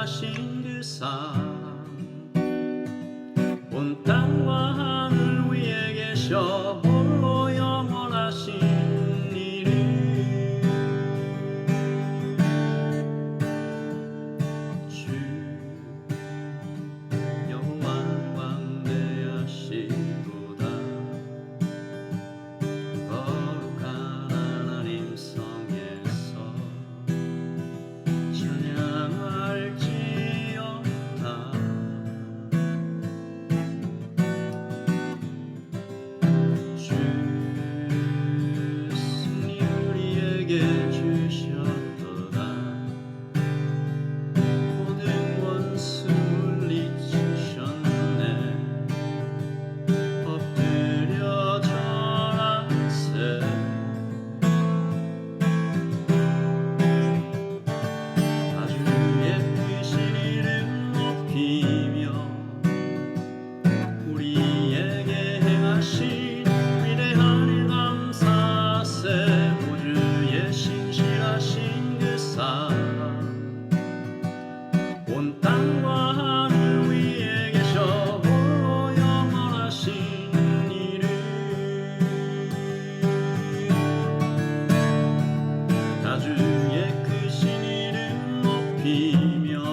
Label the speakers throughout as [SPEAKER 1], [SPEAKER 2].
[SPEAKER 1] 영원하신 그 사랑 온 땅과 하늘 위에 계셔 홀로 영원하신 이름 주 여호와 광대하시도다 거룩한 하나님 성에서 찬양할지어다 주 승리 우리에게 주셨도다 모든 원수 물리치셨네 엎드려 절하세 아주 예쁘신 이름 높이며 우리에게 행하신 위대한 일 감사세 우주의 신실하신 그 사랑 온 땅과 하늘 위에 계셔 홀로 영원하신 이름 아주의 크신 이름 높이며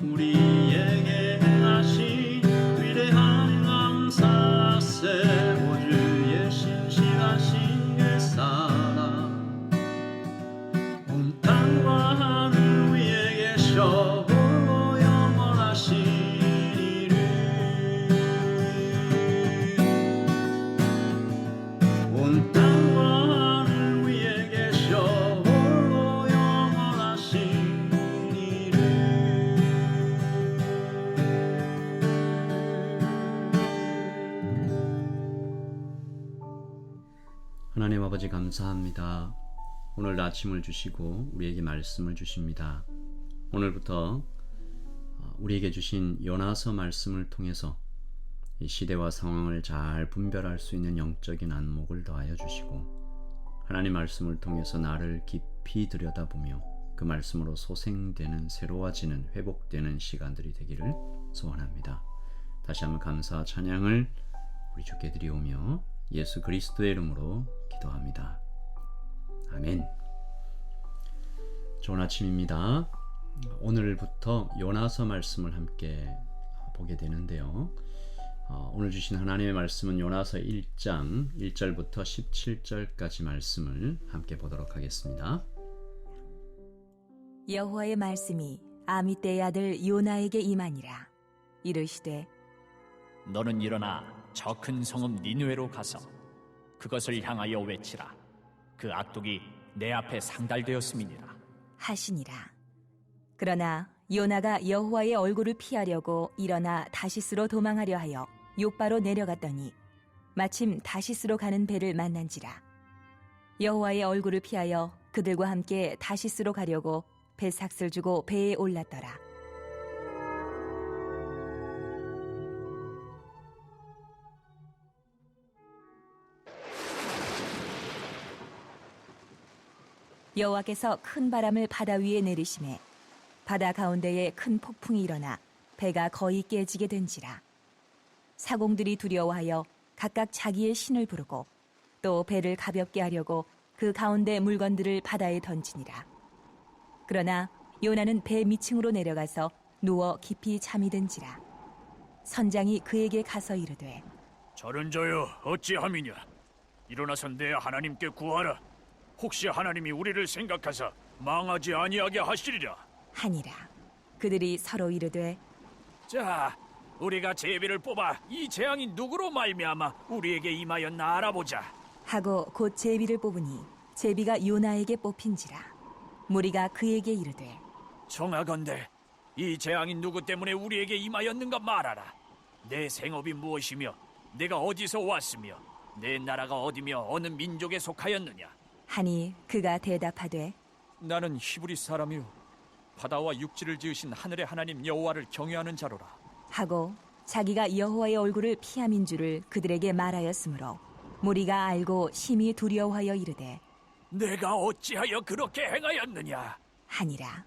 [SPEAKER 1] 우리에게 행하신 위대한 일 감사세 우주의 신실하신 그 사랑 온 땅과 하늘 위에 계셔 홀로 영원하신 이름 온 땅과 하늘 위에 계셔 홀로 영원하신 이름 하나님 아버지 감사합니다. 오늘 아침을 주시고 우리에게 말씀을 주십니다. 오늘부터 우리에게 주신 요나서 말씀을 통해서 이 시대와 상황을 잘 분별할 수 있는 영적인 안목을 더하여 주시고 하나님 말씀을 통해서 나를 깊이 들여다보며 그 말씀으로 소생되는 새로워지는 회복되는 시간들이 되기를 소원합니다. 다시 한번 감사와 찬양을 우리 주께 드리오며 예수 그리스도의 이름으로 기도합니다. 아멘. 좋은 아침입니다. 오늘부터 요나서 말씀을 함께 보게 되는데요. 오늘 주신 하나님의 말씀은 요나서 1장 1절부터 17절까지 말씀을 함께 보도록 하겠습니다.
[SPEAKER 2] 여호와의 말씀이 아미떼의 아들 요나에게 임하니라. 이르시되
[SPEAKER 3] 너는 일어나 저 큰 성읍 니느웨로 가서 그것을 향하여 외치라. 그 악독이 내 앞에 상달되었음이니라
[SPEAKER 2] 하시니라. 그러나 요나가 여호와의 얼굴을 피하려고 일어나 다시스로 도망하려 하여 욥바로 내려갔더니 마침 다시스로 가는 배를 만난지라. 여호와의 얼굴을 피하여 그들과 함께 다시스로 가려고 배 삭슬 주고 배에 올랐더라. 여호와께서 큰 바람을 바다 위에 내리심에 바다 가운데에 큰 폭풍이 일어나 배가 거의 깨지게 된지라. 사공들이 두려워하여 각각 자기의 신을 부르고 또 배를 가볍게 하려고 그 가운데 물건들을 바다에 던지니라. 그러나 요나는 배 밑층으로 내려가서 누워 깊이 잠이 든지라. 선장이 그에게 가서 이르되
[SPEAKER 4] 저런 자여 어찌함이냐 일어나서 내 하나님께 구하라. 혹시 하나님이 우리를 생각하사 망하지 아니하게 하시리라
[SPEAKER 2] 하니라. 그들이 서로 이르되
[SPEAKER 4] 자 우리가 제비를 뽑아 이 재앙이 누구로 말미암아 우리에게 임하였나 알아보자
[SPEAKER 2] 하고 곧 제비를 뽑으니 제비가 요나에게 뽑힌지라. 무리가 그에게 이르되
[SPEAKER 4] 청하건대 이 재앙이 누구 때문에 우리에게 임하였는가 말하라. 내 생업이 무엇이며 내가 어디서 왔으며 내 나라가 어디며 어느 민족에 속하였느냐.
[SPEAKER 2] 하니 그가 대답하되
[SPEAKER 5] 나는 히브리 사람이요 바다와 육지를 지으신 하늘의 하나님 여호와를 경외하는 자로라.
[SPEAKER 2] 하고 자기가 여호와의 얼굴을 피함인 줄을 그들에게 말하였으므로 무리가 알고 심히 두려워하여 이르되
[SPEAKER 4] 내가 어찌하여 그렇게 행하였느냐
[SPEAKER 2] 하니라.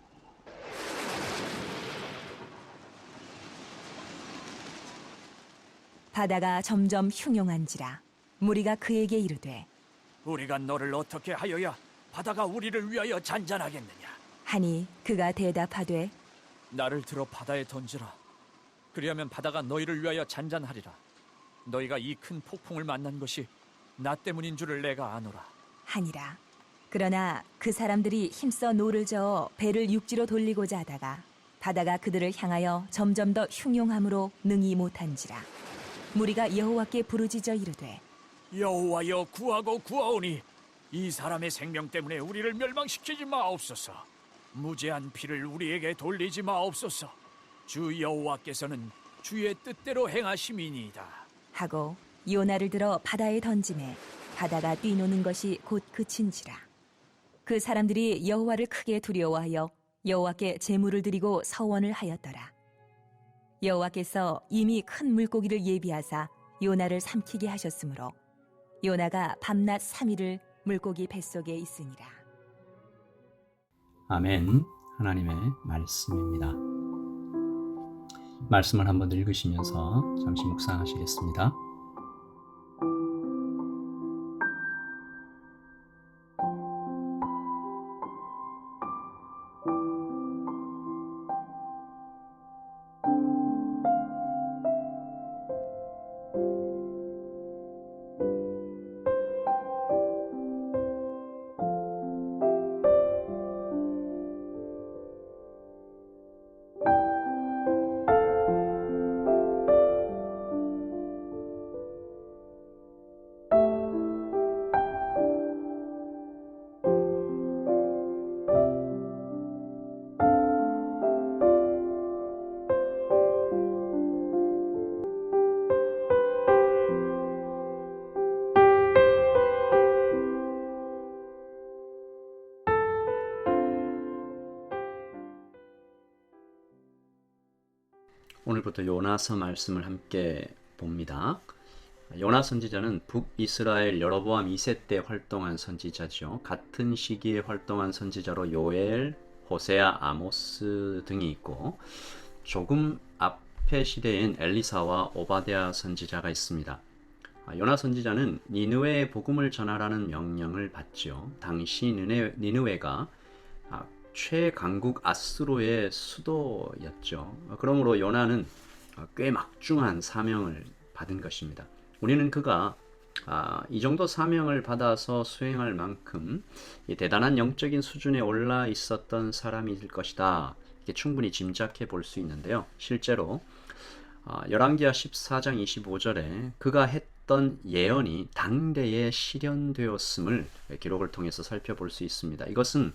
[SPEAKER 2] 바다가 점점 흉용한지라 무리가 그에게 이르되
[SPEAKER 4] 우리가 너를 어떻게 하여야 바다가 우리를 위하여 잔잔하겠느냐?
[SPEAKER 2] 하니 그가 대답하되
[SPEAKER 5] 나를 들어 바다에 던지라. 그리하면 바다가 너희를 위하여 잔잔하리라. 너희가 이 큰 폭풍을 만난 것이 나 때문인 줄을 내가 아노라.
[SPEAKER 2] 하니라. 그러나 그 사람들이 힘써 노를 저어 배를 육지로 돌리고자 하다가 바다가 그들을 향하여 점점 더 흉용함으로 능히 못한지라. 무리가 여호와께 부르짖어 이르되
[SPEAKER 4] 여호와여 구하고 구하오니 이 사람의 생명 때문에 우리를 멸망시키지 마옵소서. 무죄한 피를 우리에게 돌리지 마옵소서. 주 여호와께서는 주의 뜻대로 행하심이니이다.
[SPEAKER 2] 하고 요나를 들어 바다에 던지매 바다가 뛰노는 것이 곧 그친지라. 그 사람들이 여호와를 크게 두려워하여 여호와께 제물을 드리고 서원을 하였더라. 여호와께서 이미 큰 물고기를 예비하사 요나를 삼키게 하셨으므로 요나가 밤낮 3일을 물고기 뱃속에 있으니라.
[SPEAKER 1] 아멘. 하나님의 말씀입니다. 말씀을 한번 읽으시면서 잠시 묵상하시겠습니다. 오늘부터 요나서 말씀을 함께 봅니다. 요나 선지자는 북이스라엘 여로보암 2세 때 활동한 선지자죠. 같은 시기에 활동한 선지자로 요엘, 호세아, 아모스 등이 있고 조금 앞의 시대엔 엘리사와 오바댜 선지자가 있습니다. 요나 선지자는 니느웨의 복음을 전하라는 명령을 받죠. 당시 니느웨가 최강국 아수르의 수도였죠. 그러므로 요나는 꽤 막중한 사명을 받은 것입니다. 우리는 그가 이 정도 사명을 받아서 수행할 만큼 대단한 영적인 수준에 올라 있었던 사람일 것이다. 이렇게 충분히 짐작해 볼 수 있는데요. 실제로 열왕기하 14장 25절에 그가 했던 예언이 당대에 실현되었음을 기록을 통해서 살펴볼 수 있습니다. 이것은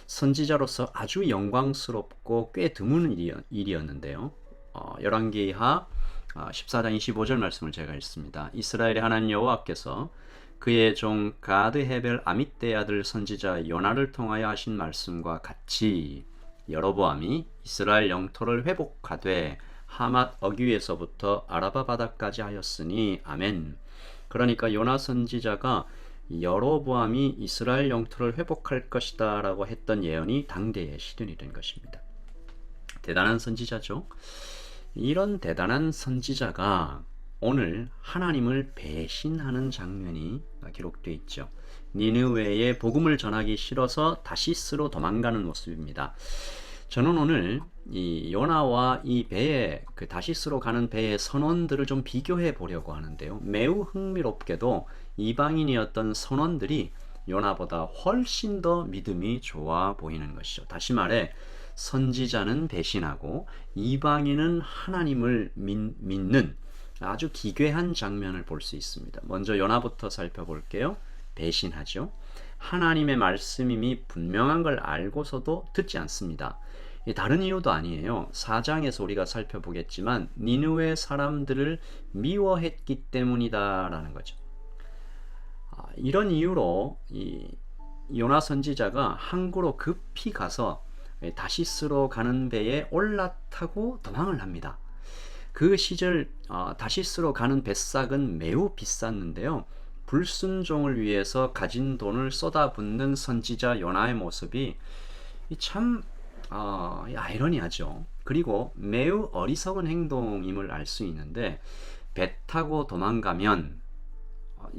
[SPEAKER 1] 선지자로서 아주 영광스럽고 꽤 드문 일이었는데요. 열왕기하 14장 25절 말씀을 제가 읽습니다. 이스라엘의 하나님 여호와께서 그의 종 가드 헤벨 아밋떼의 아들 선지자 요나를 통하여 하신 말씀과 같이 여로보암이 이스라엘 영토를 회복하되 하맛 어귀에서부터 아라바 바다까지 하였으니 아멘. 그러니까 요나 선지자가 여로보암이 이스라엘 영토를 회복할 것이다 라고 했던 예언이 당대에 실현이 된 것입니다. 대단한 선지자죠. 이런 대단한 선지자가 오늘 하나님을 배신하는 장면이 기록되어 있죠. 니느웨에 복음을 전하기 싫어서 다시스로 도망가는 모습입니다. 저는 오늘 이 요나와 이 배의 다시스로 가는 배의 선원들을 좀 비교해 보려고 하는데요. 매우 흥미롭게도 이방인이었던 선원들이 요나보다 훨씬 더 믿음이 좋아 보이는 것이죠. 다시 말해 선지자는 배신하고 이방인은 하나님을 믿는 아주 기괴한 장면을 볼 수 있습니다. 먼저 요나부터 살펴볼게요. 배신하죠. 하나님의 말씀임이 분명한 걸 알고서도 듣지 않습니다. 다른 이유도 아니에요. 4장에서 우리가 살펴보겠지만 니느웨 사람들을 미워했기 때문이다라는 거죠. 이런 이유로 이 요나 선지자가 항구로 급히 가서 다시스로 가는 배에 올라타고 도망을 합니다. 그 시절 다시스로 가는 배싹은 매우 비쌌는데요. 불순종을 위해서 가진 돈을 쏟아붓는 선지자 요나의 모습이 참 아이러니하죠. 그리고 매우 어리석은 행동임을 알 수 있는데 배 타고 도망가면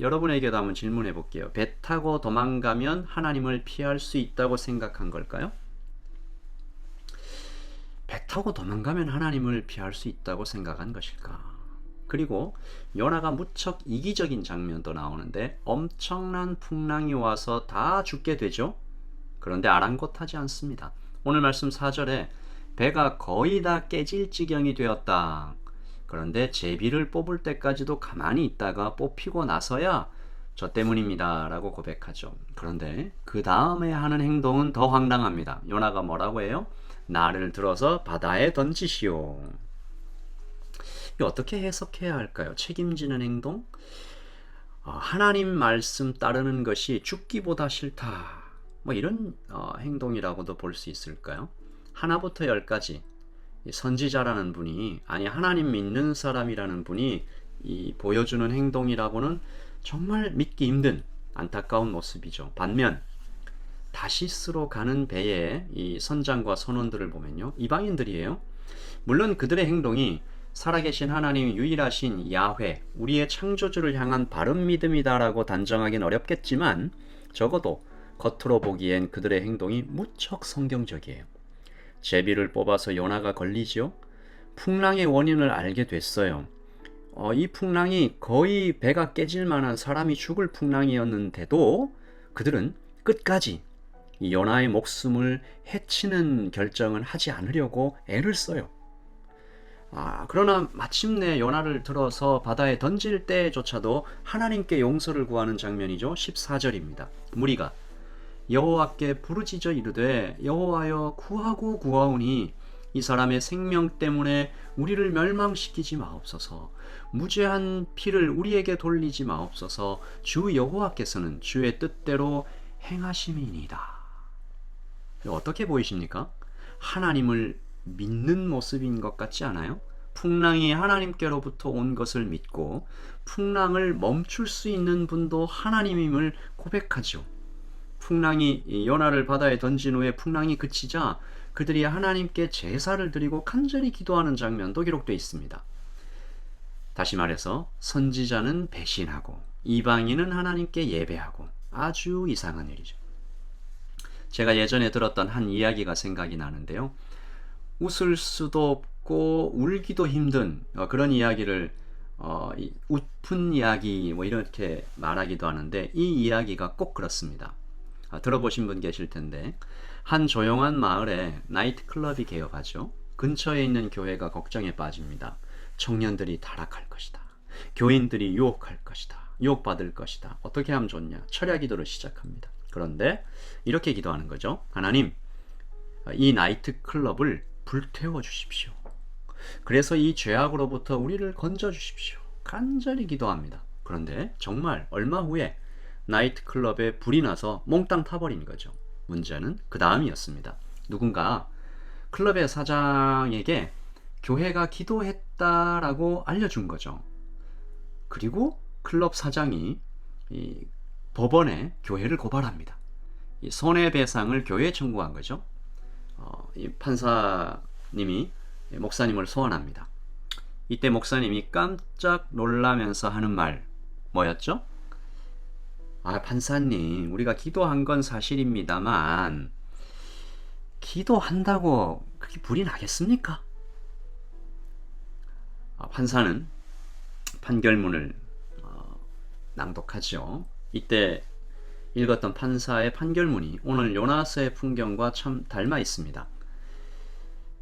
[SPEAKER 1] 여러분에게도 한번 질문해 볼게요. 배 타고 도망가면 하나님을 피할 수 있다고 생각한 걸까요? 배 타고 도망가면 하나님을 피할 수 있다고 생각한 것일까? 그리고 요나가 무척 이기적인 장면도 나오는데 엄청난 풍랑이 와서 다 죽게 되죠. 그런데 아랑곳하지 않습니다. 오늘 말씀 4절에 배가 거의 다 깨질 지경이 되었다. 그런데 제비를 뽑을 때까지도 가만히 있다가 뽑히고 나서야 저 때문입니다 라고 고백하죠. 그런데 그 다음에 하는 행동은 더 황당합니다. 요나가 뭐라고 해요? 나를 들어서 바다에 던지시오. 어떻게 해석해야 할까요? 책임지는 행동? 하나님 말씀 따르는 것이 죽기보다 싫다. 뭐 이런 행동이라고도 볼 수 있을까요? 하나부터 열까지 선지자라는 분이, 아니 하나님 믿는 사람이라는 분이 보여주는 행동이라고는 정말 믿기 힘든 안타까운 모습이죠. 반면 다시스로 가는 배의 이 선장과 선원들을 보면요, 이방인들이에요. 물론 그들의 행동이 살아계신 하나님이 유일하신 야훼, 우리의 창조주를 향한 바른 믿음이다라고 단정하기는 어렵겠지만 적어도 겉으로 보기엔 그들의 행동이 무척 성경적이에요. 제비를 뽑아서 요나가 걸리지요. 풍랑의 원인을 알게 됐어요. 이 풍랑이 거의 배가 깨질 만한 사람이 죽을 풍랑이었는데도 그들은 끝까지 이 요나의 목숨을 해치는 결정을 하지 않으려고 애를 써요. 그러나 마침내 요나를 들어서 바다에 던질 때조차도 하나님께 용서를 구하는 장면이죠. 14절입니다. 무리가 여호와께 부르짖어 이르되 여호와여 구하고 구하오니 이 사람의 생명 때문에 우리를 멸망시키지 마옵소서. 무죄한 피를 우리에게 돌리지 마옵소서. 주 여호와께서는 주의 뜻대로 행하심이니이다. 어떻게 보이십니까? 하나님을 믿는 모습인 것 같지 않아요? 풍랑이 하나님께로부터 온 것을 믿고 풍랑을 멈출 수 있는 분도 하나님임을 고백하죠. 풍랑이 요나를 바다에 던진 후에 풍랑이 그치자 그들이 하나님께 제사를 드리고 간절히 기도하는 장면도 기록되어 있습니다. 다시 말해서 선지자는 배신하고 이방인은 하나님께 예배하고 아주 이상한 일이죠. 제가 예전에 들었던 한 이야기가 생각이 나는데요. 웃을 수도 없고 울기도 힘든 그런 이야기를 웃픈 이야기 뭐 이렇게 말하기도 하는데 이 이야기가 꼭 그렇습니다. 들어보신 분 계실 텐데 한 조용한 마을에 나이트클럽이 개업하죠. 근처에 있는 교회가 걱정에 빠집니다. 청년들이 타락할 것이다. 교인들이 유혹할 것이다. 유혹받을 것이다. 어떻게 하면 좋냐? 철야 기도를 시작합니다. 그런데 이렇게 기도하는 거죠. 하나님, 이 나이트클럽을 불태워 주십시오. 그래서 이 죄악으로부터 우리를 건져 주십시오. 간절히 기도합니다. 그런데 정말 얼마 후에 나이트클럽에 불이 나서 몽땅 타버린 거죠. 문제는 그 다음이었습니다. 누군가 클럽의 사장에게 교회가 기도했다라고 알려준 거죠. 그리고 클럽 사장이 이 법원에 교회를 고발합니다. 이 손해배상을 교회에 청구한 거죠. 이 판사님이 목사님을 소환합니다. 이때 목사님이 깜짝 놀라면서 하는 말 뭐였죠? 판사님, 우리가 기도한 건 사실입니다만 기도한다고 그렇게 불이 나겠습니까? 판사는 판결문을 낭독하죠. 이때 읽었던 판사의 판결문이 오늘 요나서의 풍경과 참 닮아 있습니다.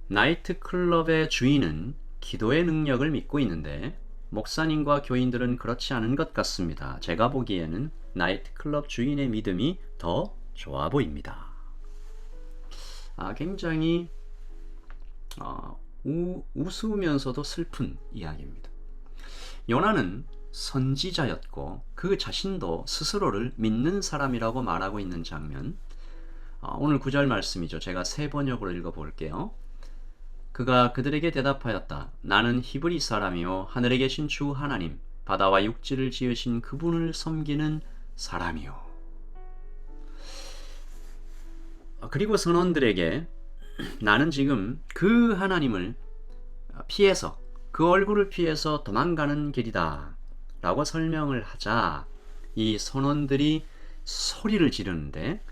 [SPEAKER 1] 나이트클럽의 주인은 기도의 능력을 믿고 있는데 목사님과 교인들은 그렇지 않은 것 같습니다. 제가 보기에는 나이트클럽 주인의 믿음이 더 좋아 보입니다. 굉장히 우스우면서도 슬픈 이야기입니다. 요나는 선지자였고 그 자신도 스스로를 믿는 사람이라고 말하고 있는 장면, 오늘 9절 말씀이죠. 제가 세 번역으로 읽어볼게요. 그가 그들에게 대답하였다. 나는 히브리 사람이요 하늘에 계신 주 하나님 바다와 육지를 지으신 그분을 섬기는 사람이요. 그리고 선원들에게 나는 지금 그 하나님을 피해서 그 얼굴을 피해서 도망가는 길이다 라고 설명을 하자 이 선원들이 소리를 지르는데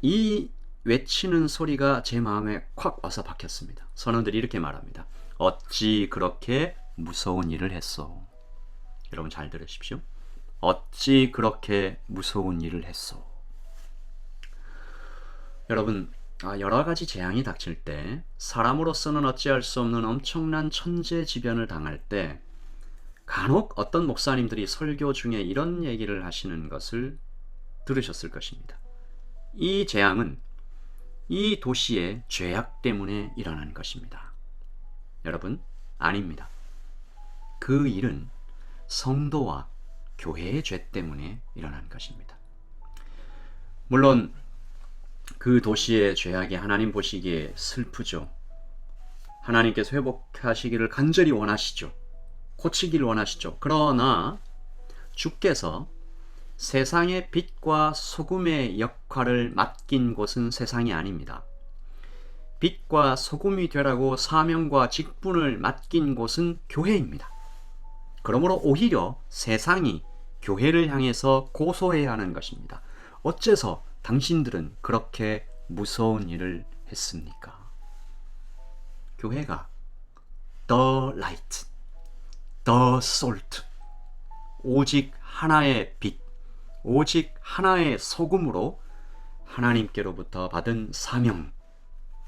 [SPEAKER 1] 이 외치는 소리가 제 마음에 콱 와서 박혔습니다. 선원들이 이렇게 말합니다. 어찌 그렇게 무서운 일을 했소? 여러분 잘 들으십시오. 어찌 그렇게 무서운 일을 했소? 여러분, 여러 가지 재앙이 닥칠 때 사람으로서는 어찌할 수 없는 엄청난 천재지변을 당할 때 간혹 어떤 목사님들이 설교 중에 이런 얘기를 하시는 것을 들으셨을 것입니다. 이 재앙은 이 도시의 죄악 때문에 일어난 것입니다. 여러분, 아닙니다. 그 일은 성도와 교회의 죄 때문에 일어난 것입니다. 물론 그 도시의 죄악이 하나님 보시기에 슬프죠. 하나님께서 회복하시기를 간절히 원하시죠. 고치기를 원하시죠. 그러나 주께서 세상의 빛과 소금의 역할을 맡긴 곳은 세상이 아닙니다. 빛과 소금이 되라고 사명과 직분을 맡긴 곳은 교회입니다. 그러므로 오히려 세상이 교회를 향해서 고소해야 하는 것입니다. 어째서 당신들은 그렇게 무서운 일을 했습니까? 교회가 the light, the salt, 오직 하나의 빛, 오직 하나의 소금으로 하나님께로부터 받은 사명,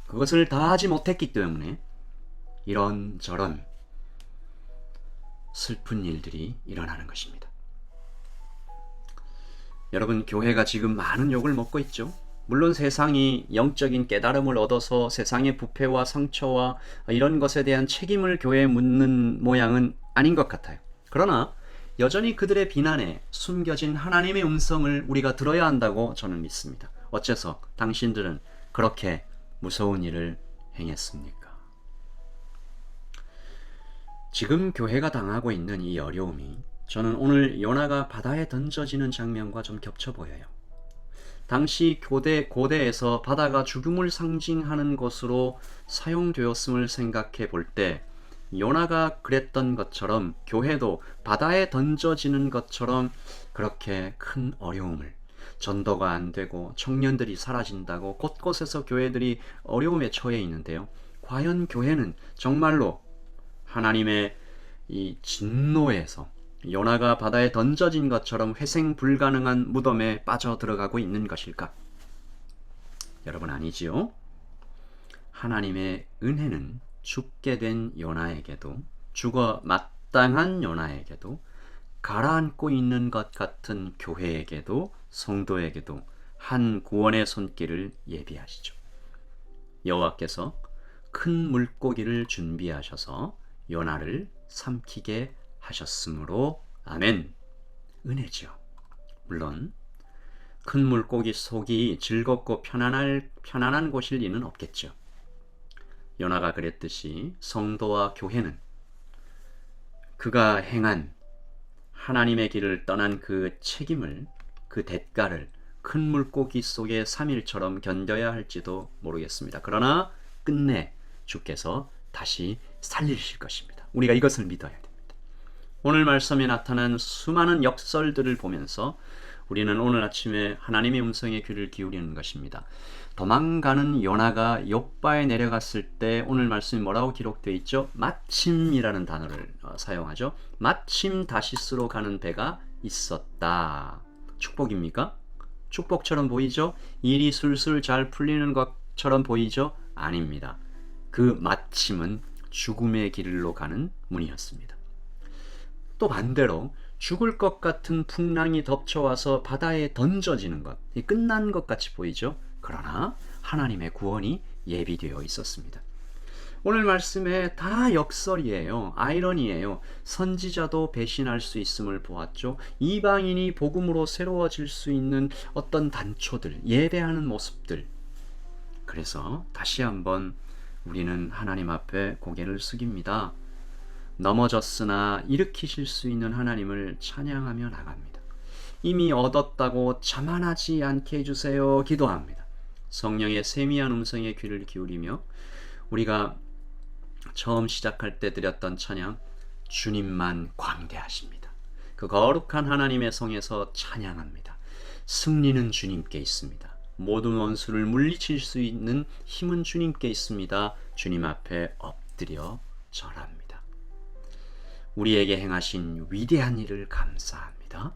[SPEAKER 1] 그것을 다하지 못했기 때문에 이런저런 슬픈 일들이 일어나는 것입니다. 여러분, 교회가 지금 많은 욕을 먹고 있죠. 물론 세상이 영적인 깨달음을 얻어서 세상의 부패와 상처와 이런 것에 대한 책임을 교회에 묻는 모양은 아닌 것 같아요. 그러나 여전히 그들의 비난에 숨겨진 하나님의 음성을 우리가 들어야 한다고 저는 믿습니다. 어째서 당신들은 그렇게 무서운 일을 행했습니까? 지금 교회가 당하고 있는 이 어려움이 저는 오늘 요나가 바다에 던져지는 장면과 좀 겹쳐 보여요. 당시 고대에서 바다가 죽음을 상징하는 것으로 사용되었음을 생각해 볼 때 요나가 그랬던 것처럼 교회도 바다에 던져지는 것처럼 그렇게 큰 어려움을, 전도가 안 되고 청년들이 사라진다고 곳곳에서 교회들이 어려움에 처해 있는데요. 과연 교회는 정말로 하나님의 이 진노에서 요나가 바다에 던져진 것처럼 회생 불가능한 무덤에 빠져 들어가고 있는 것일까? 여러분, 아니지요. 하나님의 은혜는 죽게 된 요나에게도, 죽어 마땅한 요나에게도, 가라앉고 있는 것 같은 교회에게도, 성도에게도 한 구원의 손길을 예비하시죠. 여호와께서 큰 물고기를 준비하셔서 요나를 삼키게 하셨으므로 아멘. 은혜죠. 물론 큰 물고기 속이 즐겁고 편안한 곳일 리는 없겠죠. 요나가 그랬듯이 성도와 교회는 그가 행한 하나님의 길을 떠난 그 책임을, 그 대가를 큰 물고기 속의 3일처럼 견뎌야 할지도 모르겠습니다. 그러나 끝내 주께서 다시 살리실 것입니다. 우리가 이것을 믿어야 됩니다. 오늘 말씀에 나타난 수많은 역설들을 보면서 우리는 오늘 아침에 하나님의 음성에 귀를 기울이는 것입니다. 도망가는 요나가 욥바에 내려갔을 때 오늘 말씀이 뭐라고 기록되어 있죠? 마침이라는 단어를 사용하죠. 마침 다시스로 가는 배가 있었다. 축복입니까? 축복처럼 보이죠? 일이 술술 잘 풀리는 것처럼 보이죠? 아닙니다. 그 마침은 죽음의 길로 가는 문이었습니다. 또 반대로 죽을 것 같은 풍랑이 덮쳐와서 바다에 던져지는 것, 끝난 것 같이 보이죠? 그러나 하나님의 구원이 예비되어 있었습니다. 오늘 말씀에 다 역설이에요. 아이러니예요. 선지자도 배신할 수 있음을 보았죠. 이방인이 복음으로 새로워질 수 있는 어떤 단초들, 예배하는 모습들. 그래서 다시 한번 우리는 하나님 앞에 고개를 숙입니다. 넘어졌으나 일으키실 수 있는 하나님을 찬양하며 나갑니다. 이미 얻었다고 자만하지 않게 해주세요. 기도합니다. 성령의 세미한 음성에 귀를 기울이며 우리가 처음 시작할 때 드렸던 찬양, 주님만 광대하십니다. 그 거룩한 하나님의 성에서 찬양합니다. 승리는 주님께 있습니다. 모든 원수를 물리칠 수 있는 힘은 주님께 있습니다. 주님 앞에 엎드려 절합니다. 우리에게 행하신 위대한 일을 감사합니다.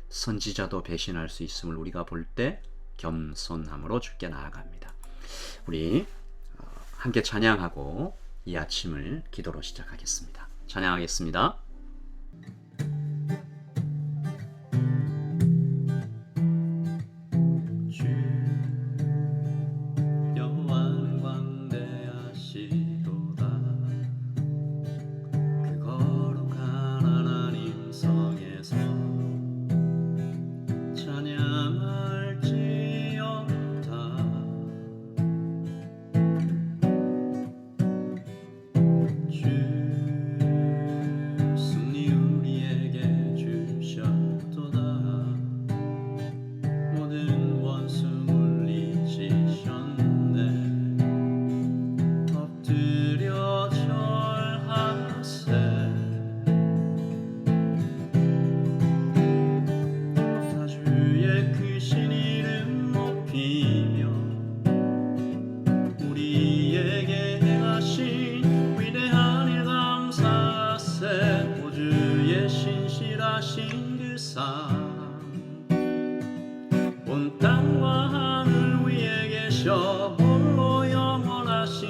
[SPEAKER 1] 선지자도 배신할 수 있음을 우리가 볼 때 겸손함으로 주께 나아갑니다. 우리 함께 찬양하고 이 아침을 기도로 시작하겠습니다. 찬양하겠습니다. 주 여호와는 광대하시도다. 그 거룩한 하나님 성에서 찬양할지어다. 주 승리 우리에게 주셨도다. 모든 원수 물리치셨네. 엎드려 절하세. 다 주의 크신 이름 높이며 우리에게 행하신 위대한 일 감사세. 오 주의 신실하신 그 사랑 온 땅과 하늘 위에 계셔 홀로 영원하신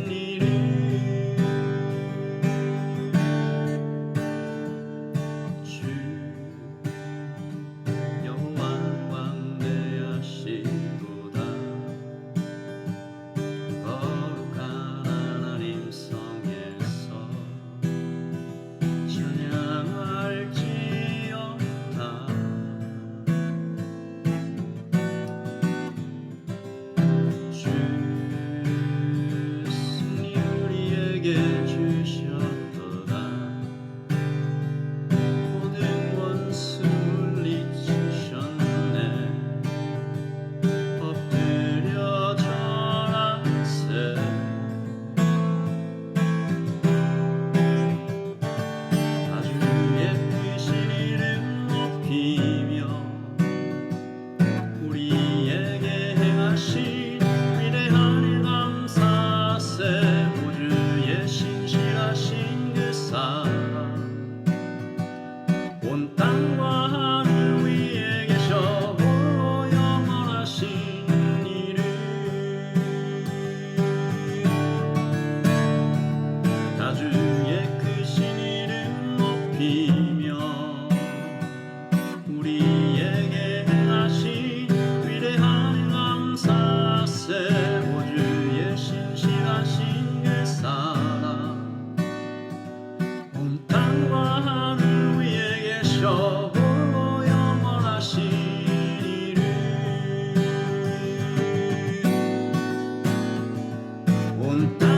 [SPEAKER 1] 이름. 주 여호와는 광대하시도다. 거룩한 하나님 성에서 찬양할지어다. 주 승리 우리에게 주셨도다. 모든 원수 물리치셨네. 엎드려 절하세. 다 주의 크신 이름 높이며 우리에게 행하신 위대한 일 감사세. 오 주의 신실하신 그 사랑 온 땅과 하늘 위에 계셔 홀로 영원하신 이름. 다 주의 크신 이름 높이며 우리에게 행하신 위대한 일 감사세. 오 주의 신실하신 그 사랑 온 땅과 하늘 위에 계셔 홀로 영원하신 이름. 온 땅